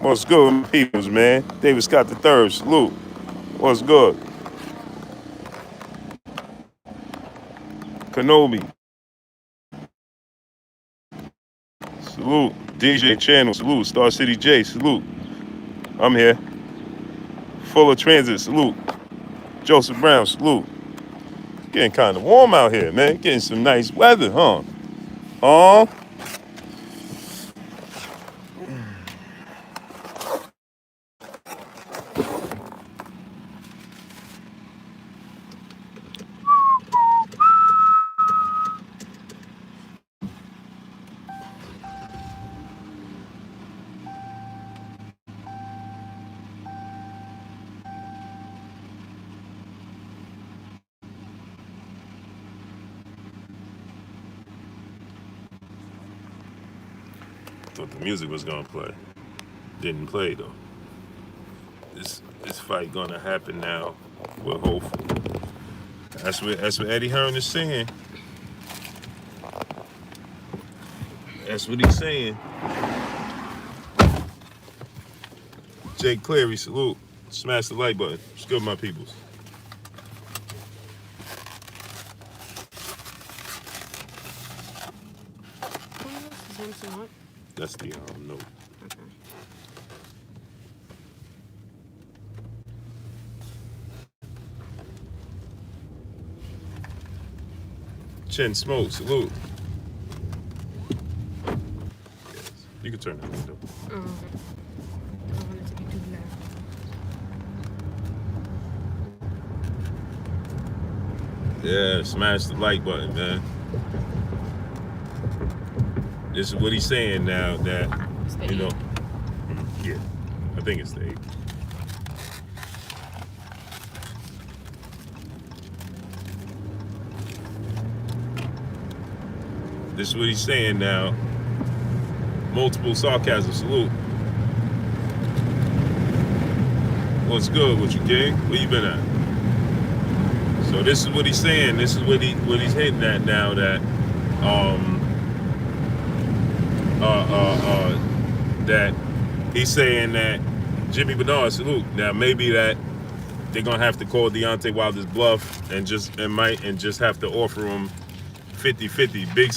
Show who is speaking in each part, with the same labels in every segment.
Speaker 1: What's good, my peoples, man? David Scott the third. Salute. What's good? Kenobi. Salute. DJ Channel. Salute. Star City J. Salute. I'm here. Full of Transit. Salute. Joseph Brown. Salute. Getting kind of warm out here, man. Getting some nice weather, huh? Huh? Thought the music was gonna play. Didn't play though. This fight gonna happen now. We're hopeful. That's what Eddie Hearn is saying. That's what he's saying. Jake Cleary, salute. Smash the like button. It's good, my peoples. That's the note.
Speaker 2: Okay.
Speaker 1: Chin Smoke, salute. Yes. You can turn that window.
Speaker 2: Oh, okay. I don't want it to be too loud.
Speaker 1: Yeah, smash the like button, man. This is what he's saying now that, you know, yeah, I think it's the 8th. This is what he's saying now. Multiple sarcasm, salute. What's good with you, King? Where you been at? So this is what he's saying. This is what he's hitting at now that that he's saying that Jimmy Bernard, salute. Now maybe that they're gonna have to call Deontay Wilder's bluff and just have to offer him 50-50. Big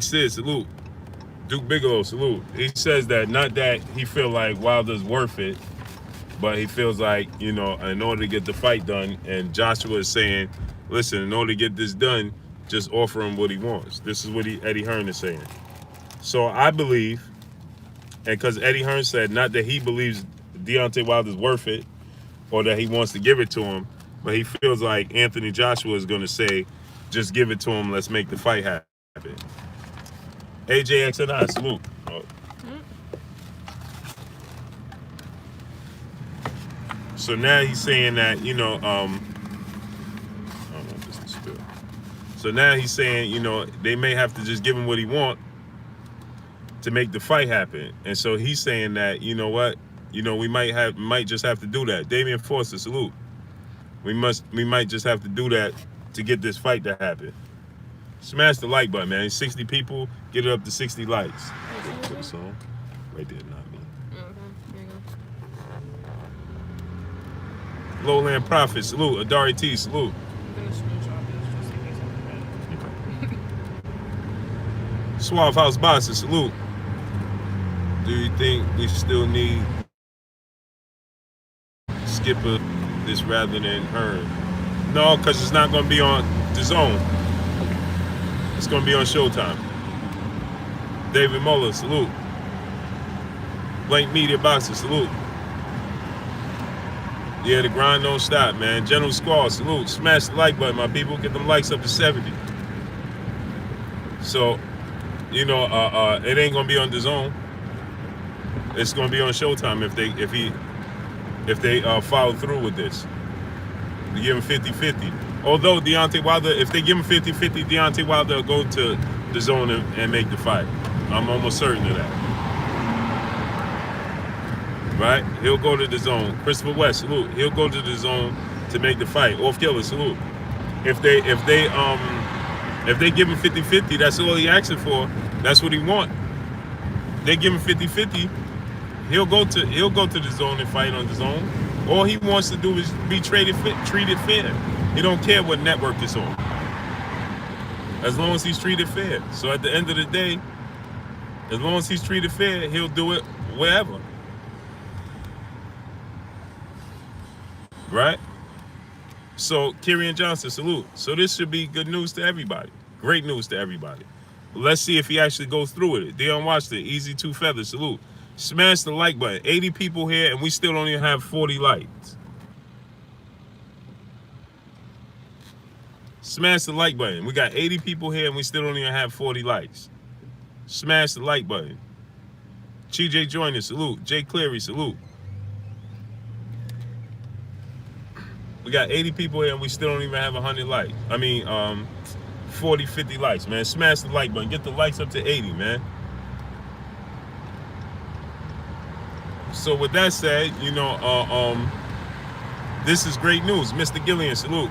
Speaker 1: Sid, salute. Duke Bigelow, salute. He says that not that he feel like Wilder's worth it, but he feels like, you know, in order to get the fight done, and Joshua is saying, listen, in order to get this done, just offer him what he wants. This is what Eddie Hearn is saying. So I believe, and because Eddie Hearn said not that he believes Deontay Wilder's worth it or that he wants to give it to him, but he feels like Anthony Joshua is going to say, just give it to him, let's make the fight happen. AJX and I, salute. Oh. So now he's saying that, you know, I don't know if this is still. So now he's saying, you know, they may have to just give him what he wants to make the fight happen. And so he's saying that, you know what, you know, we might just have to do that. Damian Forster, salute. We might just have to do that to get this fight to happen. Smash the like button, man. 60 people, get it up to 60 likes. Put a song right there, not me.
Speaker 2: Okay, here you go.
Speaker 1: Lowland Prophet, salute. Adari T, salute.
Speaker 2: I'm gonna screenshot this just in case I forget.
Speaker 1: Suave House Boxer, salute. Do you think we still need Skipper this rather than Hearn? No, because it's not going to be on the Zone. It's going to be on Showtime. David Muller, salute. Blank Media Boxer, salute. Yeah, the grind don't stop, man. General Squad, salute. Smash the like button, my people. Get them likes up to 70. So, you know, it ain't going to be on the Zone. It's going to be on Showtime if they follow through with this. They give him 50-50. Although Deontay Wilder, if they give him 50-50, Deontay Wilder will go to the Zone and make the fight. I'm almost certain of that. Right? He'll go to the Zone. Christopher West, salute. He'll go to the Zone to make the fight. Off Killer, salute. If they give him 50-50, that's all he asking for. That's what he want. They give him 50-50. He'll go to the zone and fight on the zone. All he wants to do is be treated fair. He don't care what network it's on, as long as he's treated fair. So at the end of the day, as long as he's treated fair, he'll do it wherever. Right? So Kyrian Johnson, salute. So this should be good news to everybody. Great news to everybody. Let's see if he actually goes through with it. Dion watched it. Easy 2 feathers. Salute. Smash the like button. 80 people here, and we still don't even have 40 likes. Smash the like button. We got 80 people here, and we still don't even have 40 likes. Smash the like button. TJ Joyner, salute. Jay Cleary, salute. We got 80 people here, and we still don't even have 100 likes. 40, 50 likes, man. Smash the like button. Get the likes up to 80, man. So with that said, this is great news. Mr. Gillian, salute.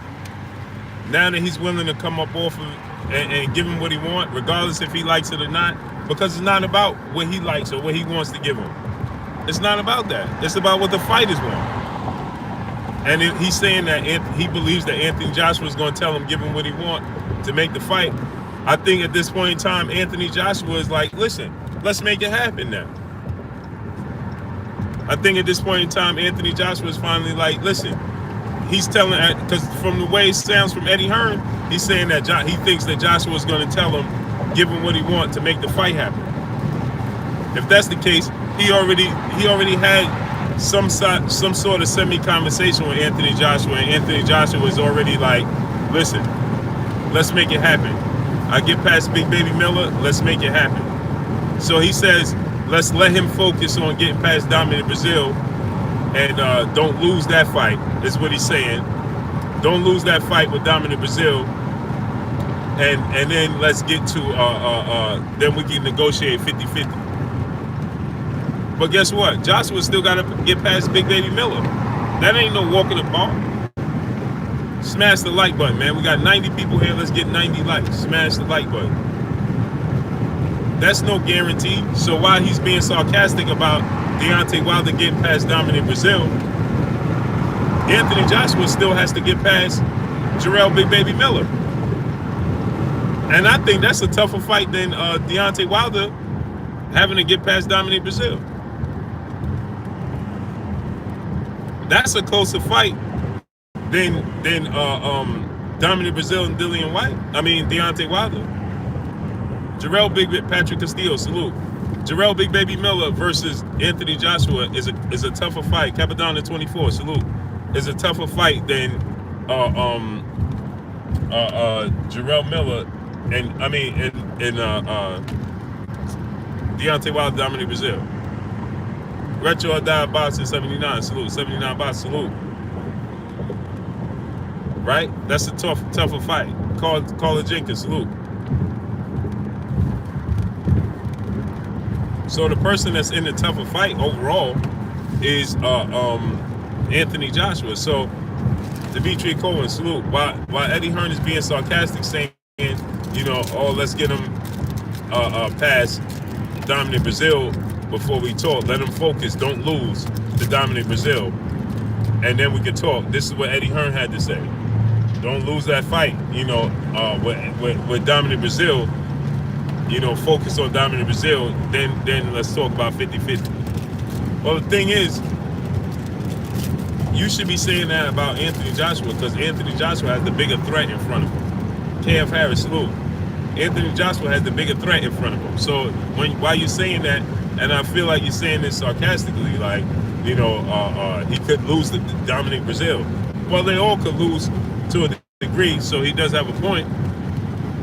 Speaker 1: Now that he's willing to come up off of and give him what he wants, regardless if he likes it or not, because it's not about what he likes or what he wants to give him. It's not about that. It's about what the fighters want. And he's saying that he believes that Anthony Joshua is going to tell him, give him what he wants to make the fight. I think at this point in time, Anthony Joshua is like, listen, let's make it happen now. I think at this point in time, Anthony Joshua is finally like, listen, he's telling, because from the way it sounds from Eddie Hearn, he's saying that he thinks that Joshua is going to tell him, give him what he wants to make the fight happen. If that's the case, he already had some sort of semi-conversation with Anthony Joshua, and Anthony Joshua was already like, listen, let's make it happen. I get past Big Baby Miller, let's make it happen. So he says, let's let him focus on getting past Dominic Brazil, and don't lose that fight, is what he's saying. Don't lose that fight with Dominic Brazil, and then let's get to, then we can negotiate 50-50. But guess what? Joshua still got to get past Big Baby Miller. That ain't no walk in the park. Smash the like button, man. We got 90 people here. Let's get 90 likes. Smash the like button. That's no guarantee. So while he's being sarcastic about Deontay Wilder getting past Dominic Brazil, Anthony Joshua still has to get past Jarrell Big Baby Miller. And I think that's a tougher fight than Deontay Wilder having to get past Dominic Brazil. That's a closer fight than Dominic Brazil and Deontay Wilder. Jarrell Big Patrick Castillo, salute. Jarrell Big Baby Miller versus Anthony Joshua is a tougher fight. Capadonna 24, salute. Is a tougher fight than Jarrell Miller and Deontay Wilder, Dominic Brazil. Retro or Die Boxing 79, salute. 79 Box, salute. Right? That's a tougher fight. Carla Jenkins, salute. So the person that's in the tougher fight overall is Anthony Joshua. So Dimitri Cohen, salute. While Eddie Hearn is being sarcastic, saying, let's get him past Dominic Brazil before we talk. Let him focus. Don't lose to Dominic Brazil, and then we can talk. This is what Eddie Hearn had to say. Don't lose that fight. With Dominic Brazil. Focus on Dominic Brazil. Then let's talk about 50-50. Well, the thing is, you should be saying that about Anthony Joshua, because Anthony Joshua has the bigger threat in front of him. KF Harris, salute. Anthony Joshua has the bigger threat in front of him. So while you're saying that, and I feel like you're saying this sarcastically, like, he could lose to Dominic Brazil. Well, they all could lose to a degree, so he does have a point.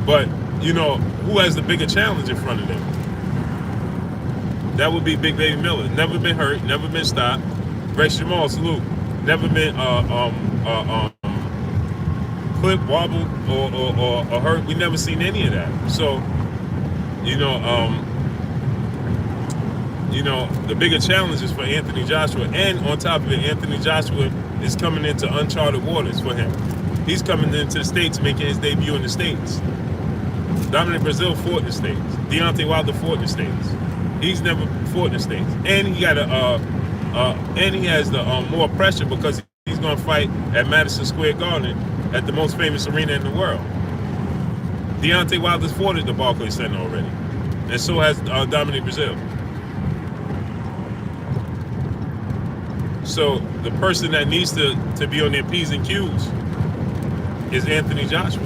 Speaker 1: But, who has the bigger challenge in front of them? That would be Big Baby Miller. Never been hurt, never been stopped. Rex Jamal, salute. Never been clip, wobble, or hurt. We never seen any of that. So, the bigger challenge is for Anthony Joshua, and on top of it, Anthony Joshua is coming into uncharted waters for him. He's coming into the States, making his debut in the States. Dominic Brazil fought in the States. Deontay Wilder fought in the States. He's never fought in the States, and he got and he has the more pressure because he's going to fight at Madison Square Garden at the most famous arena in the world. Deontay Wilder's fought at the Barclays Center already, and so has Dominic Brazil. So the person that needs to be on their P's and Q's is Anthony Joshua.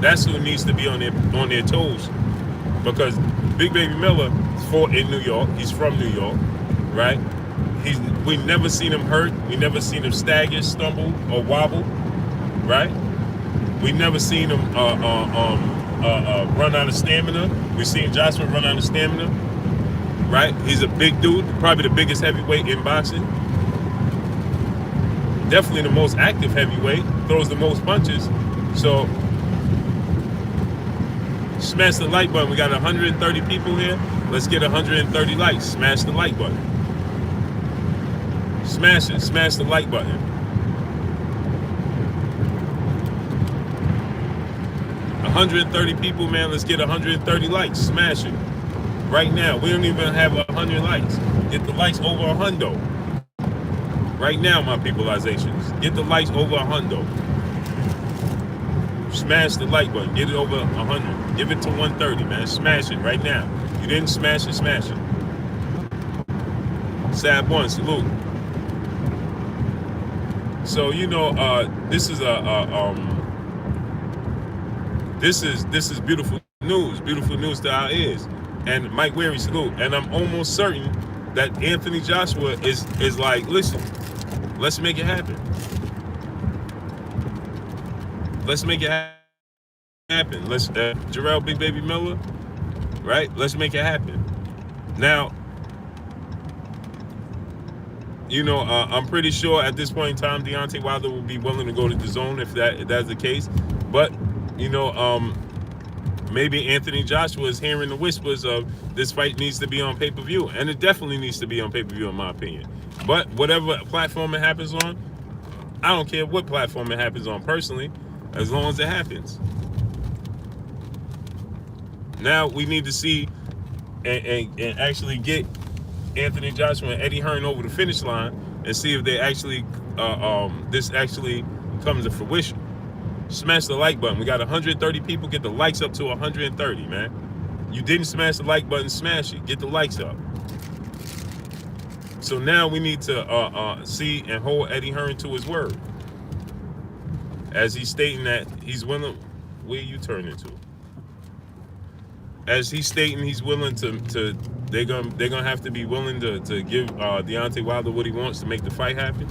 Speaker 1: That's who needs to be on their toes, because Big Baby Miller fought in New York. He's from New York, right? We never seen him hurt. We never seen him stagger, stumble, or wobble, right? We never seen him run out of stamina. We seen Joshua run out of stamina, right? He's a big dude, probably the biggest heavyweight in boxing. Definitely the most active heavyweight, throws the most punches. So smash the like button. We got 130 people here. Let's get 130 likes. Smash the like button. Smash it. Smash the like button. 130 people, man. Let's get 130 likes. Smash it. Right now. We don't even have 100 likes. Get the likes over 100. Right now, my peopleizations. Get the likes over 100. Smash the like button. Get it over 100. Give it to 130, man. Smash it right now. You didn't smash it, smash it. Sab one, salute. So this is this is beautiful news to our ears. And Mike Weary, salute. And I'm almost certain that Anthony Joshua is like, listen, let's make it happen. Let's make it happen. Let's Jarrell Big Baby Miller, right? Let's make it happen. Now, I'm pretty sure at this point in time, Deontay Wilder will be willing to go to the zone if that's the case. But maybe Anthony Joshua is hearing the whispers of this fight needs to be on pay-per-view, and it definitely needs to be on pay-per-view in my opinion. But whatever platform it happens on, I don't care what platform it happens on personally, as long as it happens. Now we need to see and actually get Anthony Joshua and Eddie Hearn over the finish line and see if they actually this actually comes to fruition. Smash the like button. We got 130 people. Get the likes up to 130, man. You didn't smash the like button, smash it. Get the likes up. So now we need to see and hold Eddie Hearn to his word, as he's stating that he's willing. Where you turning to? As he's stating he's willing to they're gonna have to be willing to give Deontay Wilder what he wants to make the fight happen.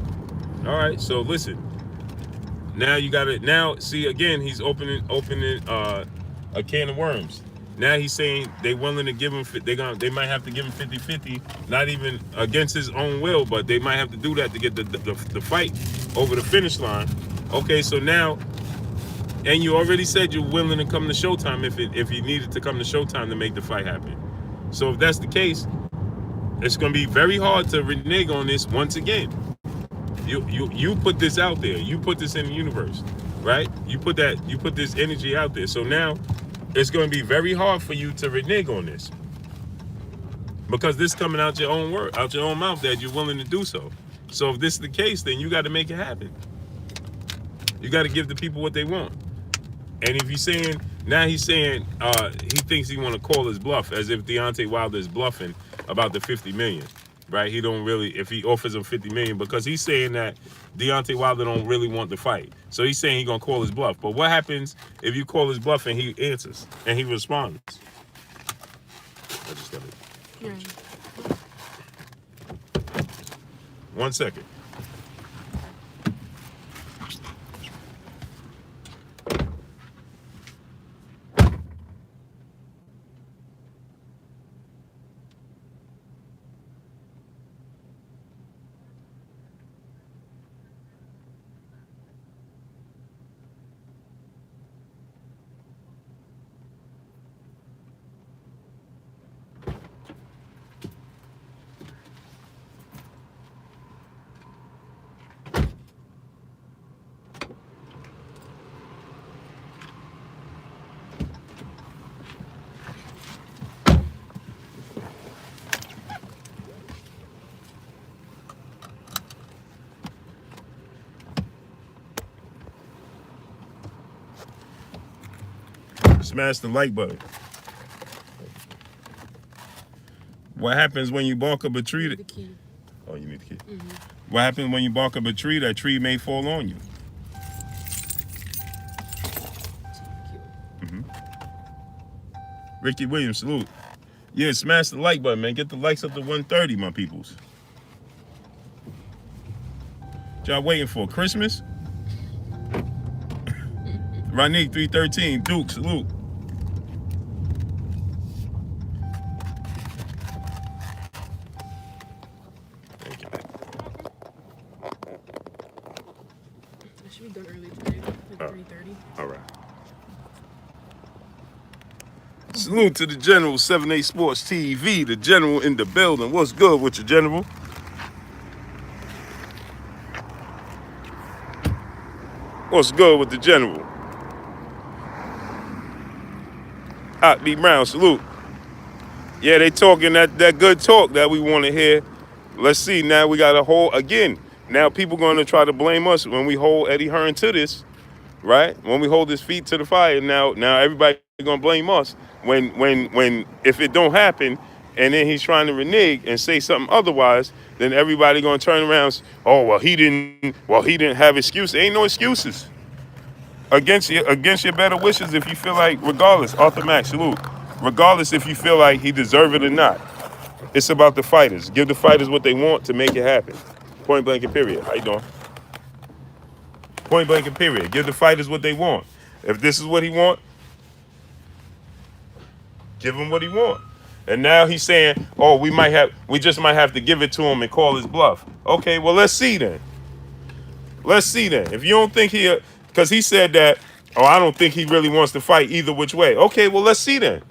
Speaker 1: All right, so listen. Now you got it. Now see again, he's opening a can of worms. Now he's saying they willing to give him. They might have to give him 50-50, not even against his own will, but they might have to do that to get the fight over the finish line. Okay, so now, and you already said you're willing to come to Showtime if you needed to come to Showtime to make the fight happen. So if that's the case, it's going to be very hard to renege on this once again. You put this out there. You put this in the universe, right? You put this energy out there. So now it's going to be very hard for you to renege on this, because this coming out your own word, out your own mouth, that you're willing to do so. So if this is the case, then you got to make it happen. You got to give the people what they want. And if he's saying, now he's saying he thinks he want to call his bluff, as if Deontay Wilder is bluffing about the 50 million, right? He don't really, if he offers him 50 million, because he's saying that Deontay Wilder don't really want the fight. So he's saying he's going to call his bluff. But what happens if you call his bluff and he answers and he responds? I just got it.
Speaker 2: Yeah.
Speaker 1: 1 second. Smash the like button. What happens when you bark up a tree?
Speaker 3: The key.
Speaker 1: Oh, you need the key.
Speaker 3: Mm-hmm.
Speaker 1: What happens when you bark up a tree? That tree may fall on you. Mm-hmm. Ricky Williams, salute. Yeah, smash the like button, man. Get the likes up to 130, my peoples. What y'all waiting for? Christmas? Ronique 313, Duke, salute. Thank you.
Speaker 3: I should be done early today, like 3:30.
Speaker 1: All right. Salute to the General, 7A Sports TV, the General in the building. What's good with you, General? What's good with the General? Hot B Brown, salute. Yeah, they talking that good talk that we want to hear. Let's see, now we got a whole, again, now people going to try to blame us when we hold Eddie Hearn to this, right? When we hold his feet to the fire, now everybody going to blame us when if it don't happen and then he's trying to renege and say something otherwise, then everybody going to turn around and say, oh, well, he didn't have excuses. Ain't no excuses. Against your better wishes, if you feel like, regardless, Arthur Max, salute. Regardless if you feel like he deserve it or not. It's about the fighters. Give the fighters what they want to make it happen. Point blank and period. How you doing? Point blank and period. Give the fighters what they want. If this is what he want, give him what he want. And now he's saying, oh, we just might have to give it to him and call his bluff. Okay, well, let's see then. Let's see then. If you don't think because he said that, oh, I don't think he really wants to fight either which way. Okay, well, let's see then.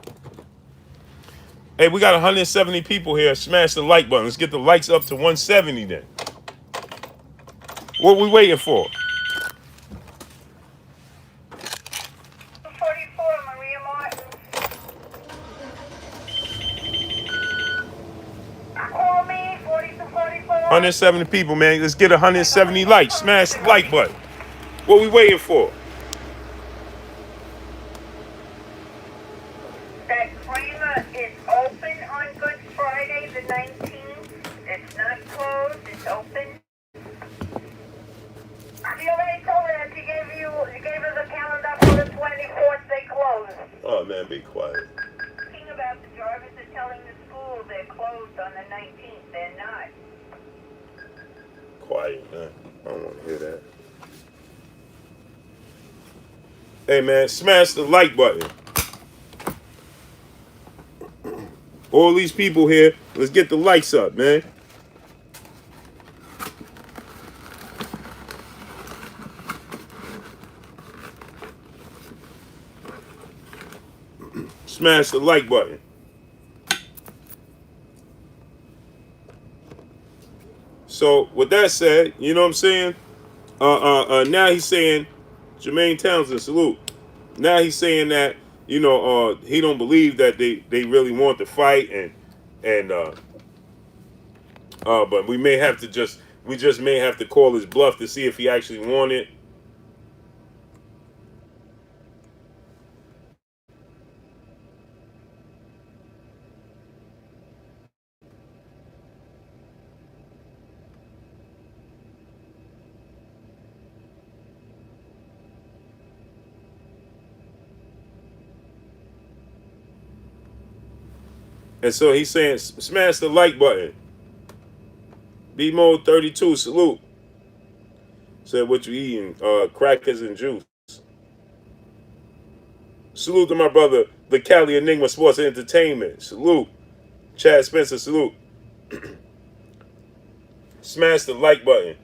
Speaker 1: Hey, we got 170 people here. Smash the like button. Let's get the likes up to 170 then. What we waiting for?
Speaker 4: 44, Maria Martin. Call me, 4244.
Speaker 1: 170 people, man. Let's get 170 likes. Smash the like button. What we waiting for?
Speaker 4: That Kramer is open on Good Friday, the 19th. It's not closed, it's open. She already told her that she gave her the calendar for the 24th, they closed.
Speaker 1: Oh, man, be quiet.
Speaker 4: Talking about the drivers are telling the school they're closed on the 19th. They're not.
Speaker 1: Quiet, man. I don't want to hear that. Hey, man, smash the like button. All these people here, let's get the likes up, man. Smash the like button. So with that said, you know what I'm saying? Now he's saying, Jermaine Townsend, salute. Now he's saying that, he don't believe that they really want to fight but we just may have to call his bluff to see if he actually wanted. And so he's saying, smash the like button. B-Mode 32, salute. Said, what you eating? Crackers and juice. Salute to my brother, the Cali Enigma Sports and Entertainment. Salute. Chad Spencer, salute. Smash the like button.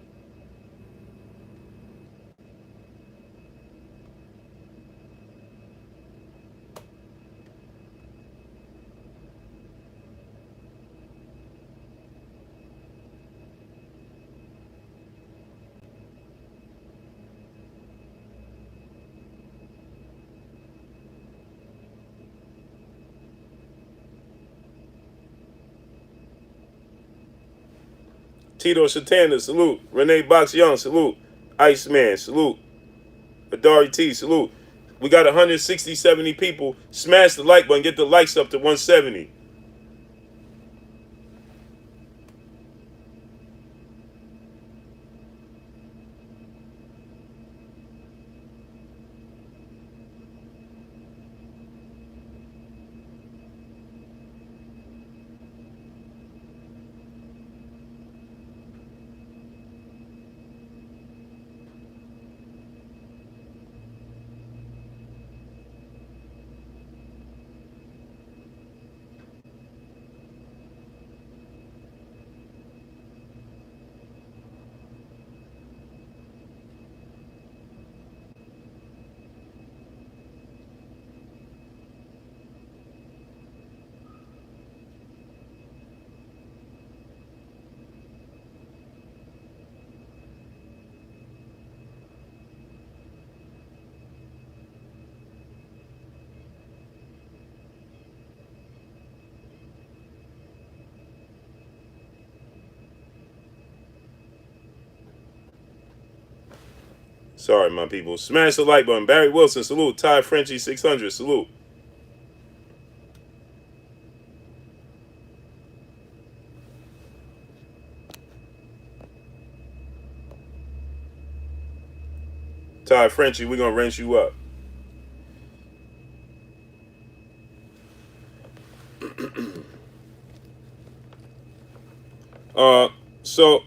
Speaker 1: Tito Shatana, salute. Renee Box Young, salute. Iceman, salute. Adari T, salute. We got 160, 70 people. Smash the like button. Get the likes up to 170. Sorry, my people. Smash the like button. Barry Wilson, salute. Ty Frenchie, 600, salute. Ty Frenchie, we're going to rinse you up. So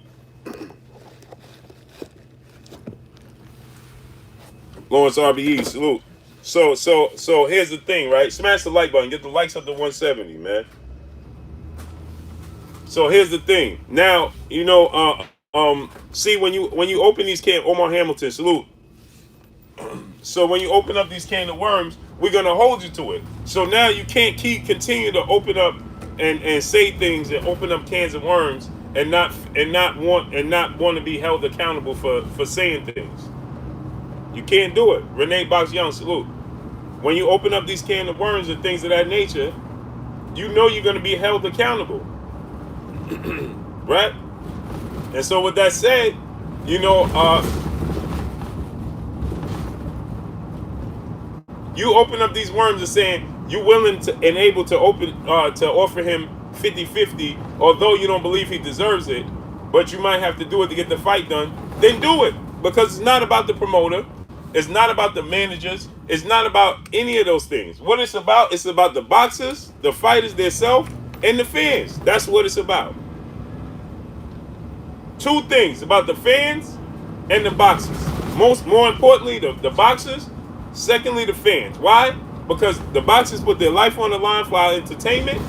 Speaker 1: Lawrence RBE, salute. So here's the thing, right? Smash the like button, get the likes up to 170, man. So here's the thing. Now, see when you open these cans, Omar Hamilton, salute. So when you open up these can of worms, we're gonna hold you to it. So now you can't continue to open up and say things and open up cans of worms and not want to be held accountable for saying things. You can't do it. Renee Box Young, salute. When you open up these can of worms and things of that nature, you know you're gonna be held accountable. Right? And so with that said, you open up these worms and saying you're willing to and able to offer him 50-50, although you don't believe he deserves it, but you might have to do it to get the fight done, then do it. Because it's not about the promoter, it's not about the managers, it's not about any of those things. What it's about the boxers, the fighters themselves, and the fans. That's what it's about. Two things about the fans and the boxers. More importantly, the boxers. Secondly, the fans. Why? Because the boxers put their life on the line for our entertainment,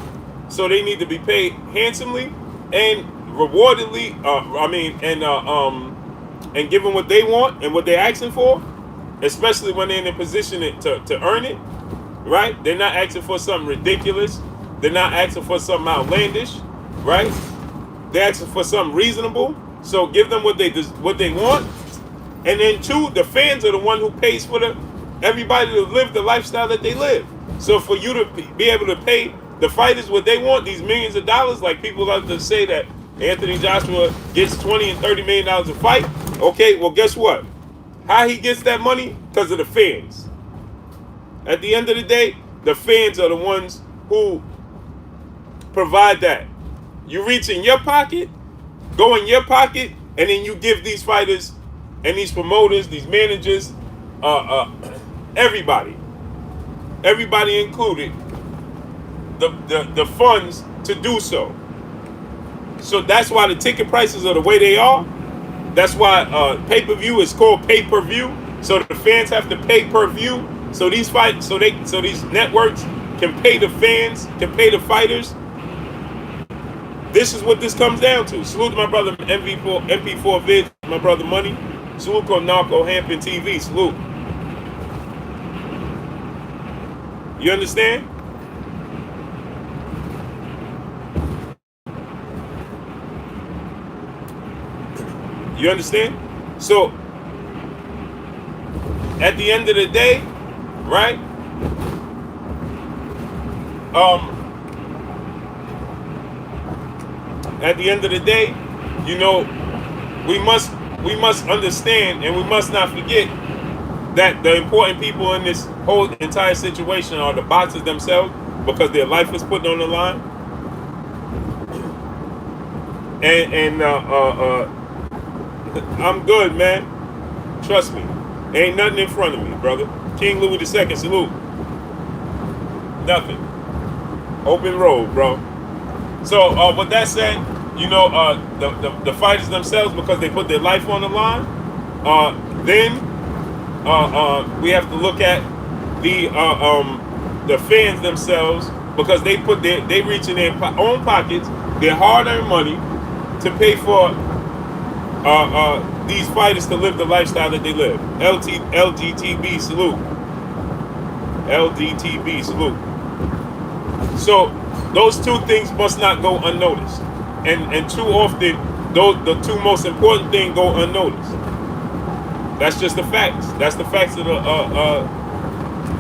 Speaker 1: so they need to be paid handsomely and rewardedly. And given what they want and what they're asking for, especially when they're in a position to earn it. Right? They're not asking for something ridiculous. They're not asking for something outlandish. Right? They're asking for something reasonable. So give them what they want. And then two, the fans are the one who pays for everybody to live the lifestyle that they live. So for you to be able to pay the fighters what they want, these millions of dollars, like people like to say that Anthony Joshua gets $20 and $30 million a fight. Okay, well guess what? How he gets that money? Because of the fans. At the end of the day, the fans are the ones who provide that. You reach in your pocket, go in your pocket, and then you give these fighters and these promoters, these managers, everybody included, the funds to do so. So that's why the ticket prices are the way they are. That's why pay-per-view is called pay-per-view. So the fans have to pay per view. So these these networks can pay the fans, can pay the fighters. This is what this comes down to. Salute to my brother MP4 Vid, my brother Money. Salute to Narco Hampton TV. Salute. You understand? You understand? So, at the end of the day, right? At the end of the day, we must understand, and we must not forget that the important people in this whole entire situation are the boxers themselves because their life is put on the line. And I'm good, man. Trust me. Ain't nothing in front of me, brother. King Louis II, salute. Nothing. Open road, bro. So with that said, you know, the fighters themselves, because they put their life on the line, then we have to look at the fans themselves, because they reach in their own pockets, their hard-earned money, to pay for these fighters to live the lifestyle that they live. LGTB salute. LGTB salute. So those two things must not go unnoticed, and too often the two most important things go unnoticed. That's just the facts. That's the facts of the.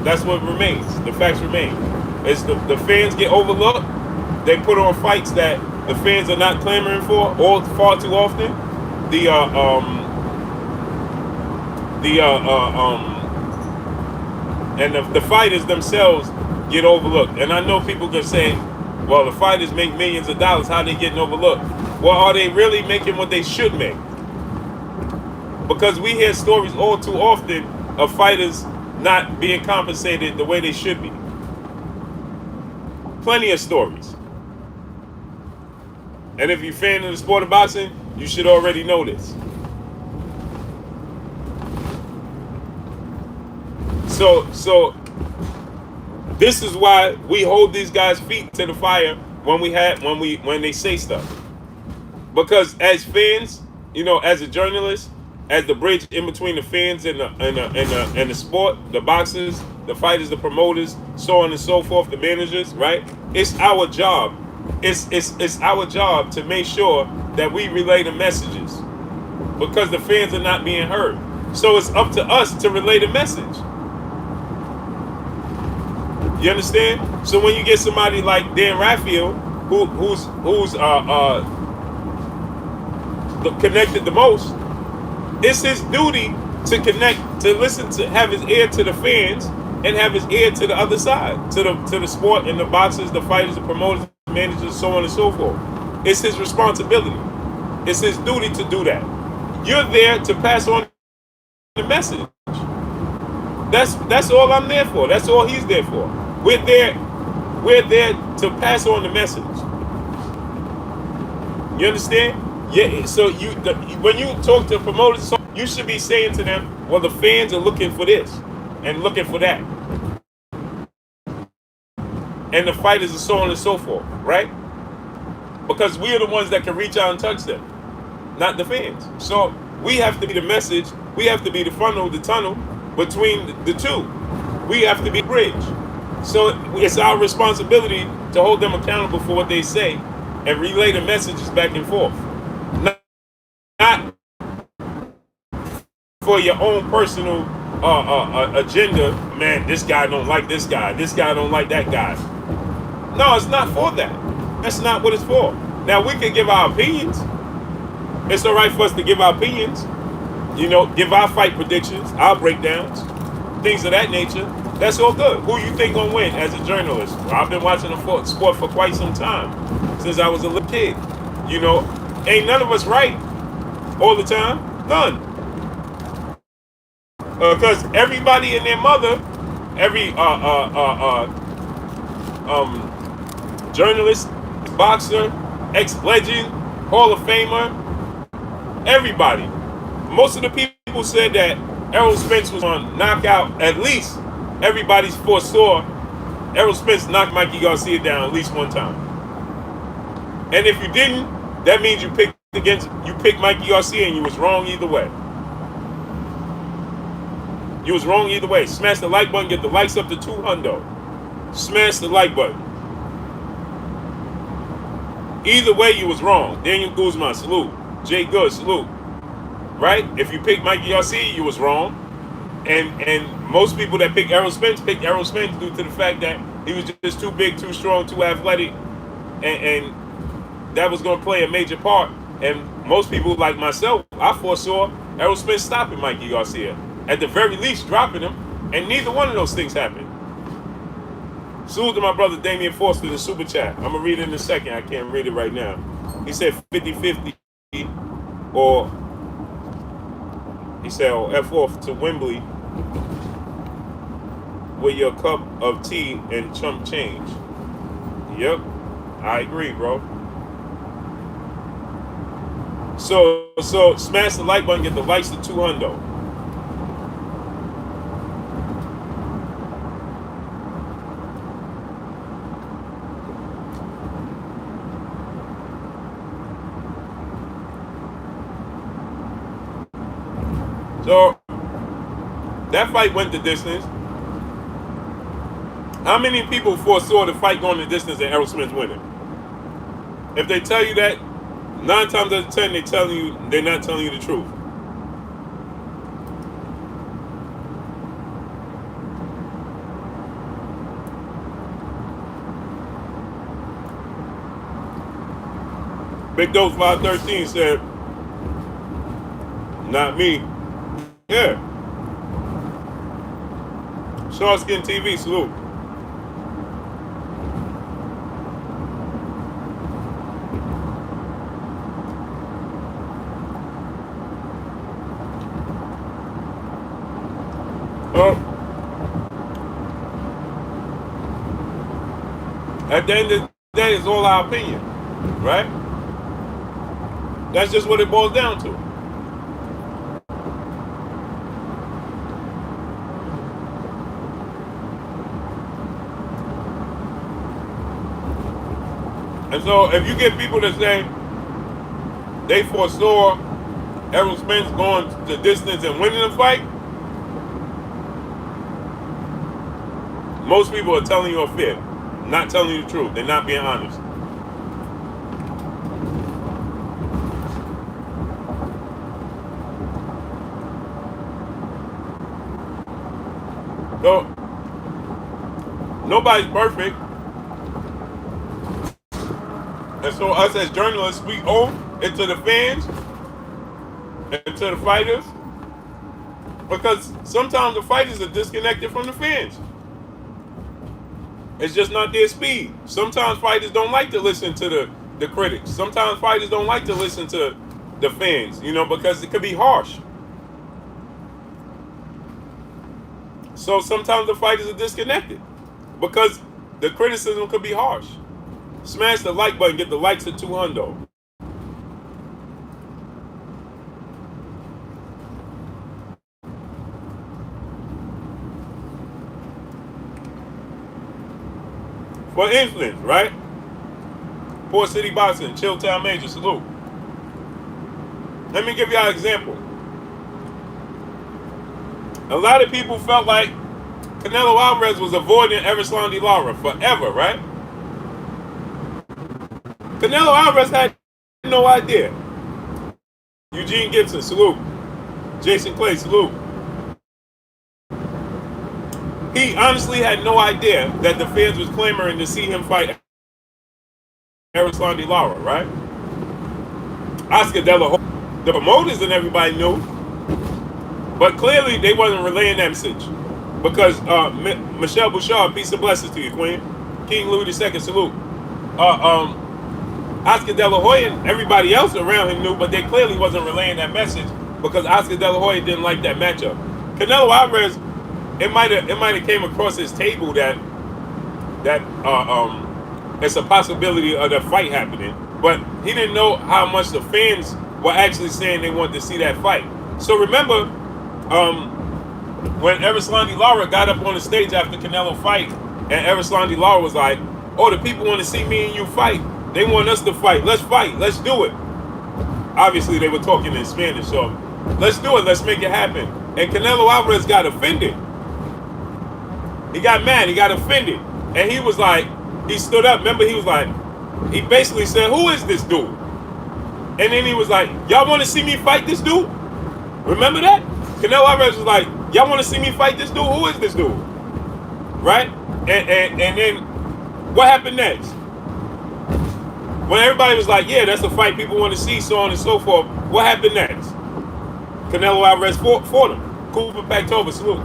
Speaker 1: That's what remains. The facts remain. It's the fans get overlooked. They put on fights that the fans are not clamoring for, all far too often. And the fighters themselves get overlooked. And I know people can say, well, the fighters make millions of dollars, how are they getting overlooked? Well, are they really making what they should make? Because we hear stories all too often of fighters not being compensated the way they should be. Plenty of stories. And if you're a fan of the sport of boxing, you should already know this. So this is why we hold these guys' feet to the fire when they say stuff. Because as fans, you know, as a journalist, as the bridge in between the fans and the sport, the boxers, the fighters, the promoters, so on and so forth, the managers, right? It's our job. It's our job to make sure that we relay the messages, because the fans are not being heard. So it's up to us to relay the message. You understand? So when you get somebody like Dan Raphael, who's connected the most, it's his duty to connect, to listen, to have his ear to the fans and have his ear to the other side, to the sport and the boxers, the fighters, the promoters, the managers, so on and so forth. It's his responsibility. It's his duty to do that. You're there to pass on the message. That's all I'm there for. That's all he's there for. We're there to pass on the message. You understand? Yeah. So when you talk to promoters, you should be saying to them, well, the fans are looking for this and looking for that, and the fighters are so on and so forth, right? Because we are the ones that can reach out and touch them, not the fans. So we have to be the message. We have to be the funnel, the tunnel between the two. We have to be the bridge. So it's our responsibility to hold them accountable for what they say and relay the messages back and forth. Not for your own personal agenda. Man, this guy don't like this guy. This guy don't like that guy. No, it's not for that. That's not what it's for. Now, we can give our opinions. It's all right for us to give our opinions. You know, give our fight predictions, our breakdowns, things of that nature. That's all good. Who you think gonna win as a journalist? Well, I've been watching the sport for quite some time, since I was a little kid. You know, ain't none of us right all the time. None. Because everybody and their mother, every journalist, boxer, ex-legend, Hall of Famer, everybody. Most of the people said that Errol Spence was on knockout. At least everybody foresaw Errol Spence knocked Mikey Garcia down at least one time. And if you didn't, that means you picked Mikey Garcia and you was wrong either way. You was wrong either way. Smash the like button, get the likes up to 200. Smash the like button. Either way, you was wrong. Daniel Guzman, salute. Jay Good, salute. Right? If you picked Mikey Garcia, you was wrong. And most people that picked Errol Spence due to the fact that he was just too big, too strong, too athletic, and that was going to play a major part. And most people, like myself, I foresaw Errol Spence stopping Mikey Garcia. at the very least dropping him, and neither one of those things happened. Salute to my brother Damian Foster in the super chat. I'm gonna read it in a second. I can't read it right now. He said 50-50, or he said, "Oh, F off to Wembley with your cup of tea and chump change." Yep, I agree, bro. So smash the like button, get the likes to 200. So that fight went the distance. How many people foresaw the fight going the distance and Errol Spence winning? If they tell you that, 9 times out of 10 they're not telling you the truth. Big Dose 513 said, "Not me." Yeah. Short Skin TV, salute. At the end of the day, it's all our opinion, right? That's just what it boils down to. And so if you get people that say they foresaw Errol Spence going the distance and winning the fight, most people are telling you a fib, not telling you the truth. They're not being honest. So nobody's perfect. And so us as journalists, we owe it to the fans and to the fighters, because sometimes the fighters are disconnected from the fans. It's just not their speed. Sometimes fighters don't like to listen to the critics. Sometimes fighters don't like to listen to the fans, because it could be harsh. So sometimes the fighters are disconnected because the criticism could be harsh. Smash the like button, get the likes to 200. For instance, right? Port City Boxing, Chilltown Major, salute. Let me give y'all an example. A lot of people felt like Canelo Alvarez was avoiding Erislandy Lara forever, right? Canelo Alvarez had no idea. Eugene Gibson, salute. Jason Clay, salute. He honestly had no idea that the fans was clamoring to see him fight Erislandy Lara, right? Oscar De La Hoya, the promoters and everybody knew, but clearly they wasn't relaying that message, because Michelle Bouchard, peace and blessings to you, Queen. King Louis II, salute. Oscar De La Hoya and everybody else around him knew, but they clearly wasn't relaying that message because Oscar De La Hoya didn't like that matchup. Canelo Alvarez, it might have came across his table that it's a possibility of the fight happening, but he didn't know how much the fans were actually saying they wanted to see that fight. So remember, when Erislandy Lara got up on the stage after Canelo fight, and Erislandy Lara was like, "Oh, the people want to see me and you fight. They want us to fight. Let's fight. Let's do it." Obviously, they were talking in Spanish, so let's do it. Let's make it happen. And Canelo Alvarez got offended. He got mad. He got offended. And he was like, he stood up. Remember, he was like, he basically said, "Who is this dude?" And then he was like, "Y'all want to see me fight this dude?" Remember that? Canelo Alvarez was like, "Y'all want to see me fight this dude? Who is this dude?" Right? And then what happened next? When everybody was like, "Yeah, that's a fight people want to see," so on and so forth, what happened next? Canelo Alvarez fought him. Cooper Pactova, salute.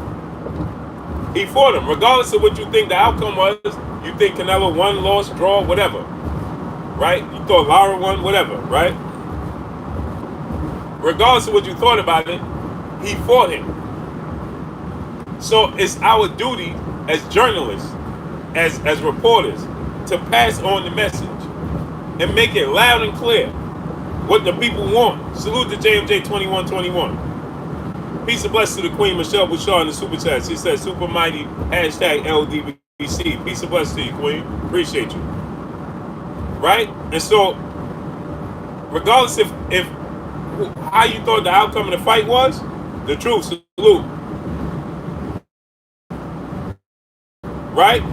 Speaker 1: He fought him. Regardless of what you think the outcome was, you think Canelo won, lost, draw, whatever. Right? You thought Lara won, whatever, right? Regardless of what you thought about it, he fought him. So it's our duty as journalists, as reporters, to pass on the message and make it loud and clear what the people want. Salute to JMJ 2121. Peace and blessings to the Queen Michelle Bouchard in the super chat. She says super mighty hashtag LDBC. Peace and blessings to you, Queen. Appreciate you. Right? And so, regardless if how you thought the outcome of the fight was, the truth, salute. Right?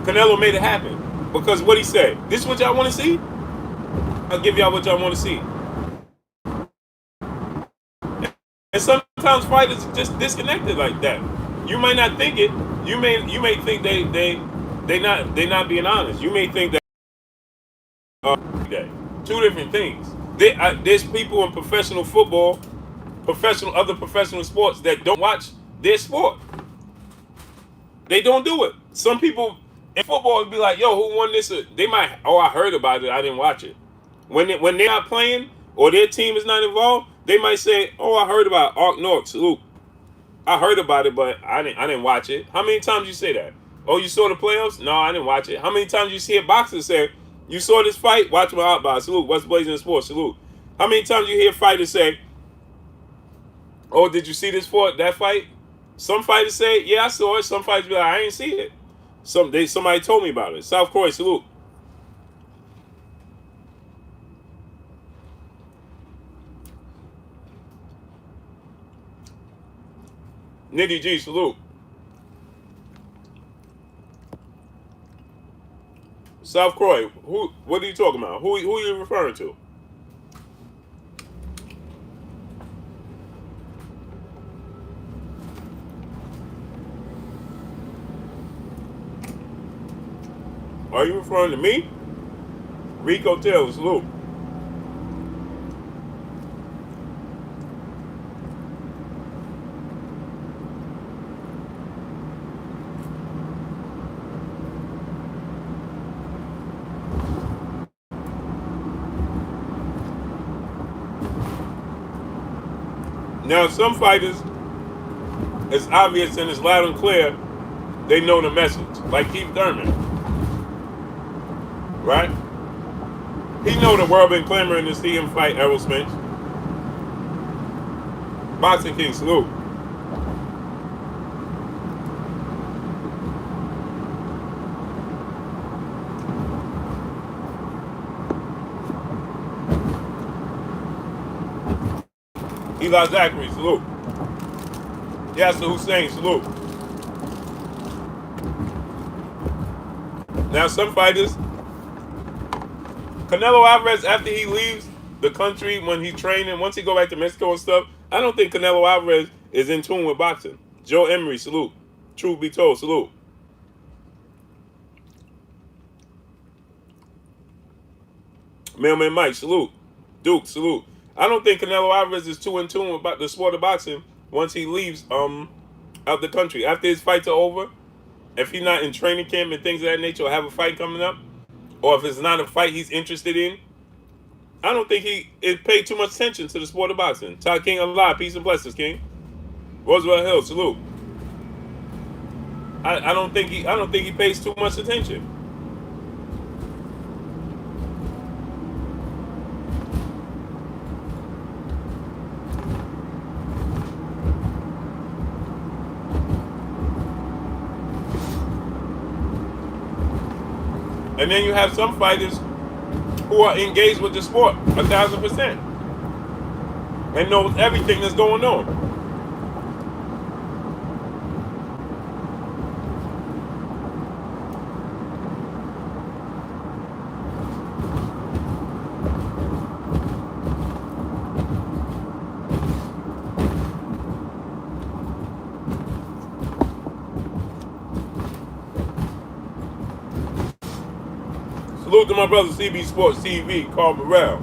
Speaker 1: Canelo made it happen. Because what he said, this is what y'all want to see? I'll give y'all what y'all want to see. And sometimes fighters just disconnected like that. You might not think it. You may think they not being honest. You may think that two different things. There's people in professional football, other professional sports that don't watch their sport. They don't do it. Some people in football would be like, "Yo, who won this?" They might, "Oh, I heard about it. I didn't watch it." When they're not playing or their team is not involved, they might say, "Oh, I heard about Ark Norks. Salute. I heard about it, but I didn't watch it." How many times you say that? "Oh, you saw the playoffs?" "No, I didn't watch it." How many times you see a boxer say, "You saw this fight? Watch my outbox." Salute. What's blazing in sports? Salute. How many times you hear fighters say, "Oh, did you see that fight?" Some fighters say, "Yeah, I saw it." Some fighters be like, "I ain't see it." Somebody told me about it. South Korea, salute. Nitty G, salute. South Korea, what are you talking about? Who are you referring to? Are you referring to me? Rico Taylor, salute. Now, some fighters, it's obvious and it's loud and clear, they know the message. Like Keith Thurman. Right? He know the world been clamoring to see him fight Errol Spence. Boxing King, salute. Eli Zachary, salute. Yasser Hussein, salute. Now, some fighters, Canelo Alvarez, after he leaves the country, when he's training, once he go back to Mexico and stuff, I don't think Canelo Alvarez is in tune with boxing. Joe Emery, salute. Truth be told, salute. Mailman Mike, salute. Duke, salute. I don't think Canelo Alvarez is too in tune about the sport of boxing once he leaves out the country. After his fights are over, if he's not in training camp and things of that nature, or have a fight coming up, or if it's not a fight he's interested in, I don't think he paid too much attention to the sport of boxing. Todd King, alive, peace and blessings, King. Roosevelt Hill, salute. I don't think he pays too much attention. And then you have some fighters who are engaged with the sport 1,000% and knows everything that's going on. Salute to my brother CB Sports TV, Carl Morrell.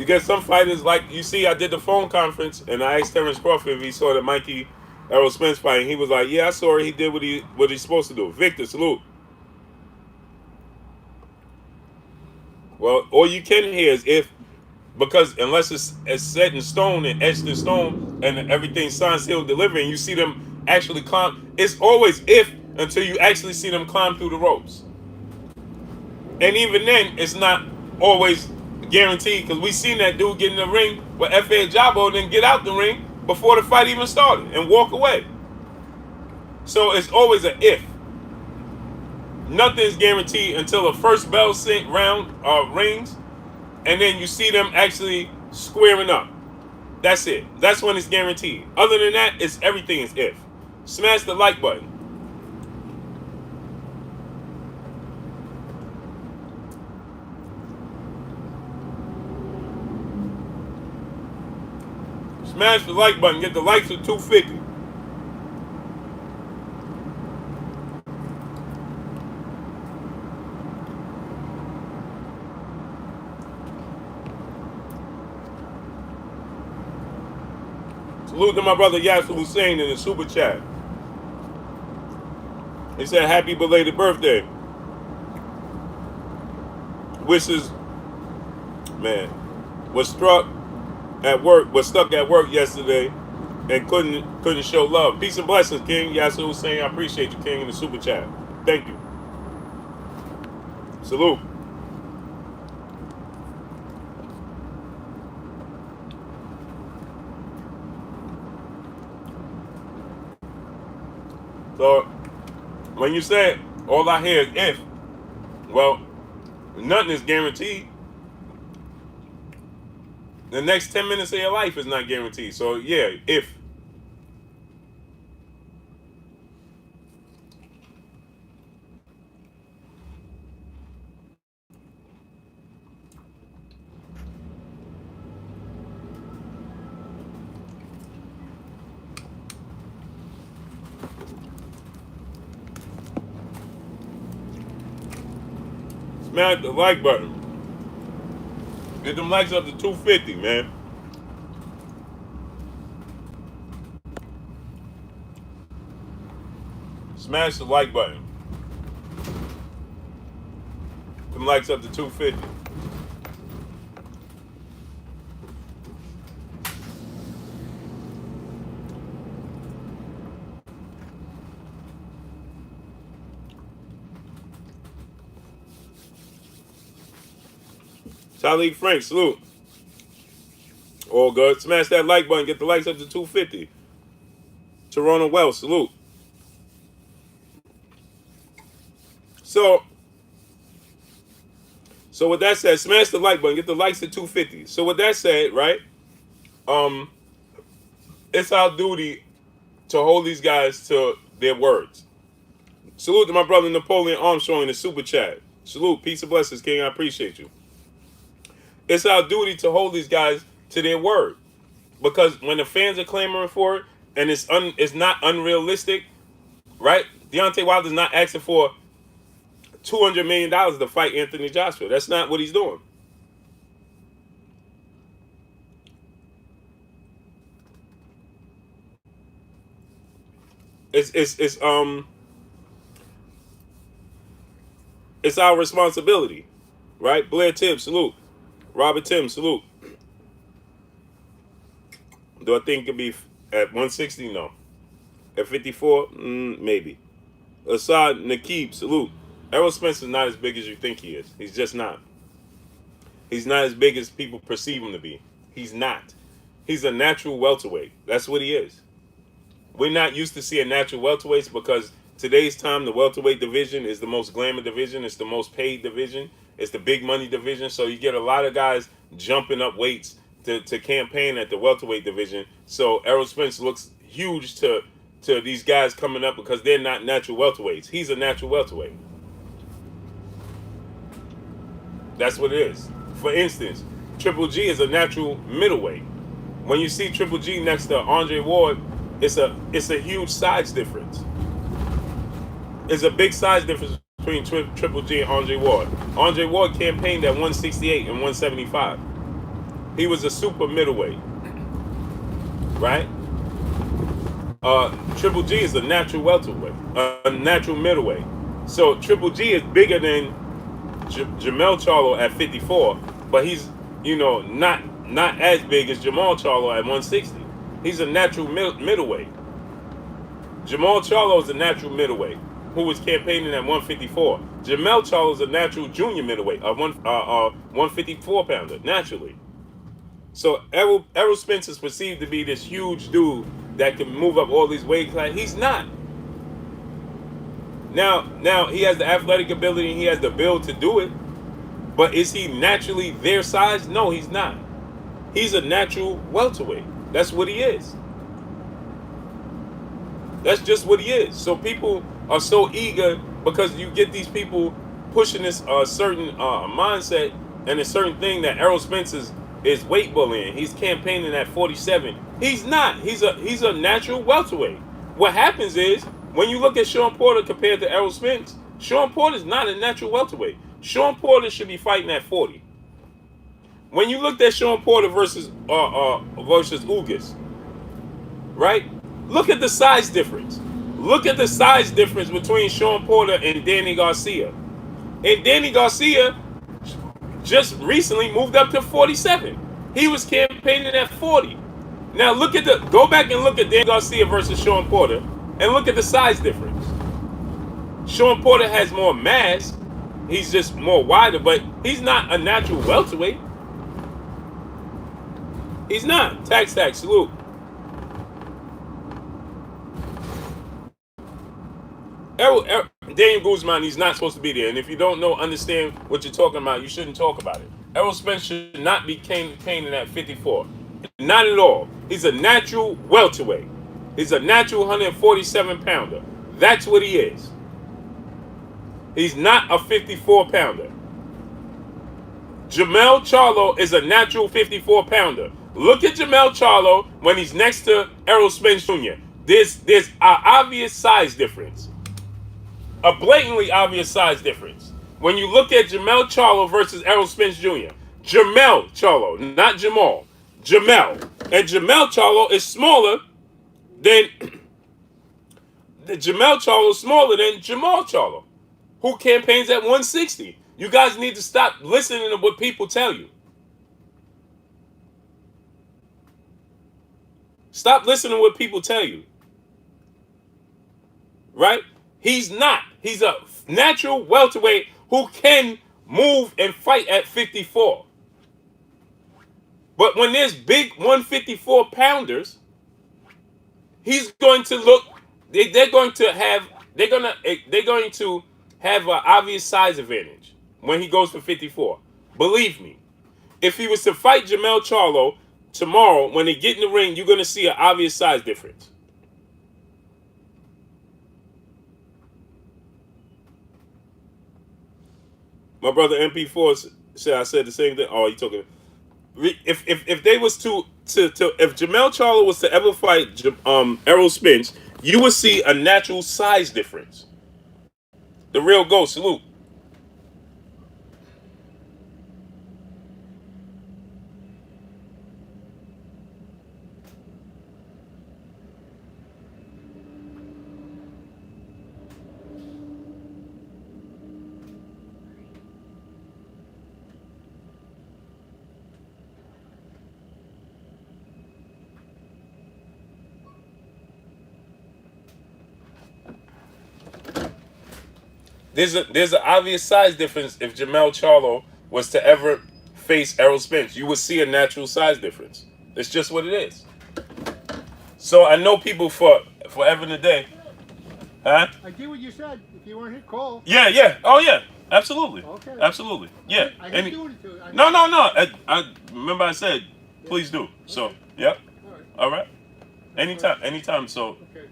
Speaker 1: Because some fighters, like you see, I did the phone conference and I asked Terrence Crawford if he saw the Mikey Errol Spence fight, and he was like, "Yeah, I saw it. He did what he's supposed to do." Victor, salute. Well, all you can hear is if, because unless it's set in stone and etched in stone and everything signed, sealed, delivered, and you see them actually climb, it's always if until you actually see them climb through the ropes. And even then, it's not always guaranteed because we seen that dude get in the ring with F.A. Jabo and then get out the ring before the fight even started and walk away. So it's always an if. Nothing's guaranteed until the first bell rings, and then you see them actually squaring up. That's it. That's when it's guaranteed. Other than that, it's everything is if. Smash the like button. Smash the like button. Get the likes to 250. Salute to my brother Yasser Hussein in the super chat. He said, "Happy belated birthday. Wishes, man, was stuck at work yesterday and couldn't show love. Peace and blessings, King Yasser Hussein. I appreciate you, King, in the super chat. Thank you. Salute." So when you say all I hear is if, well, nothing is guaranteed. The next 10 minutes of your life is not guaranteed. So yeah, if. Smash the like button. Get them likes up to 250, man. Smash the like button. Them likes up to 250. Talik Frank, salute. All good. Smash that like button. Get the likes up to 250. Toronto Wells, salute. So with that said, smash the like button. Get the likes to 250. So with that said, right? It's our duty to hold these guys to their words. Salute to my brother Napoleon Armstrong in the super chat. Salute. Peace and blessings, King. I appreciate you. It's our duty to hold these guys to their word, because when the fans are clamoring for it and it's not unrealistic, right? Deontay Wilder's not asking for $200 million to fight Anthony Joshua. That's not what he's doing. It's our responsibility, right? Blair Tibbs, salute. Robert Tim, salute. Do I think it could be at 160? No. At 54? Maybe. Assad Nakib, salute. Errol Spence is not as big as you think he is. He's just not. He's not as big as people perceive him to be. He's not. He's a natural welterweight. That's what he is. We're not used to seeing natural welterweights because today's time, the welterweight division is the most glamour division. It's the most paid division. It's the big money division. So you get a lot of guys jumping up weights to campaign at the welterweight division. So Errol Spence looks huge to these guys coming up because they're not natural welterweights. He's a natural welterweight. That's what it is. For instance, Triple G is a natural middleweight. When you see Triple G next to Andre Ward, it's a huge size difference. It's a big size difference between Triple G and Andre Ward. Andre Ward campaigned at 168 and 175. he was a super middleweight, right? Triple G is a natural welterweight, a natural middleweight. So Triple G is bigger than Jamel Charlo at 54, but he's not as big as Jamal Charlo at 160. He's a natural middleweight. Jamal Charlo is a natural middleweight who was campaigning at 154. Jamel Charlo is a natural junior middleweight, a 154 pounder naturally. So Errol Spence is perceived to be this huge dude that can move up all these weight classes. He's not. Now he has the athletic ability and he has the build to do it, but is he naturally their size? No, he's not. He's a natural welterweight. That's what he is. That's just what he is. So people are so eager because you get these people pushing this certain mindset and a certain thing that Errol Spence is weight bullying. He's campaigning at 47. He's not. He's a natural welterweight. What happens is when you look at Sean Porter compared to Errol Spence, Sean Porter is not a natural welterweight. Sean Porter should be fighting at 40. When you looked at Sean Porter versus Ugas, right? Look at the size difference. Look at the size difference between Sean Porter and Danny Garcia. And Danny Garcia just recently moved up to 47. He was campaigning at 40. Now go back and look at Danny Garcia versus Sean Porter and look at the size difference. Sean Porter has more mass. He's just more wider, but he's not a natural welterweight. He's not. Tax, salute. Daniel Guzman, he's not supposed to be there. And if you don't understand what you're talking about, you shouldn't talk about it. Errol Spence should not be campaigning at 54. Not at all. He's a natural welterweight. He's a natural 147 pounder. That's what he is. He's not a 54 pounder. Jamel Charlo is a natural 54 pounder. Look at Jamel Charlo when he's next to Errol Spence Jr. There's an obvious size difference. A blatantly obvious size difference. When you look at Jamel Charlo versus Errol Spence Jr. Jamel Charlo, not Jamal. Jamel. And Jamel Charlo is smaller than Jamal Charlo, who campaigns at 160. You guys need to stop listening to what people tell you. Stop listening to what people tell you. Right? He's not. He's a natural welterweight who can move and fight at 54. But when there's big 154 pounders, he's going to look. They're going to have an obvious size advantage when he goes for 54. Believe me, if he was to fight Jamel Charlo tomorrow, when they get in the ring, you're going to see an obvious size difference. My brother MP4 said I said the same thing. Oh, you talking? If they was if Jamel Charlo was to ever fight Errol Spence, you would see a natural size difference. The real GOAT, salute. There's an obvious size difference if Jamel Charlo was to ever face Errol Spence. You would see a natural size difference. It's just what it is. So I know people forever and a day. Huh?
Speaker 5: I get what you said. If you weren't here, call.
Speaker 1: Yeah. Oh yeah. Absolutely.
Speaker 5: Okay.
Speaker 1: Absolutely. Yeah.
Speaker 5: I hate doing it to you.
Speaker 1: No. I remember I said, please do. So, yep. All right. Anytime. So
Speaker 5: Okay.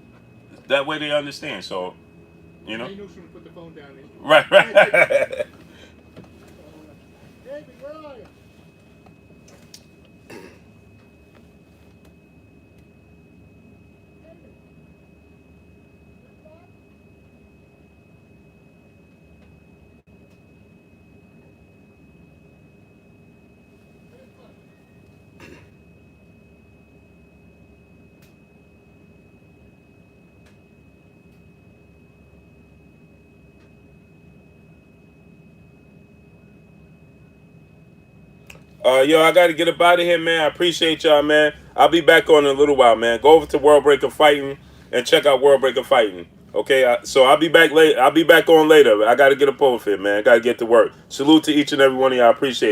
Speaker 1: that way they understand. So, you know.
Speaker 5: I know someone put the phone down.
Speaker 1: Right.
Speaker 5: David, where are you?
Speaker 1: Yo, I got to get up out of here, man. I appreciate y'all, man. I'll be back on in a little while, man. Go over to World Breaker Fighting and check out World Breaker Fighting. Okay, so I'll be back late. I'll be back on later. I got to get up over here, man. I got to get to work. Salute to each and every one of y'all. I appreciate y'all.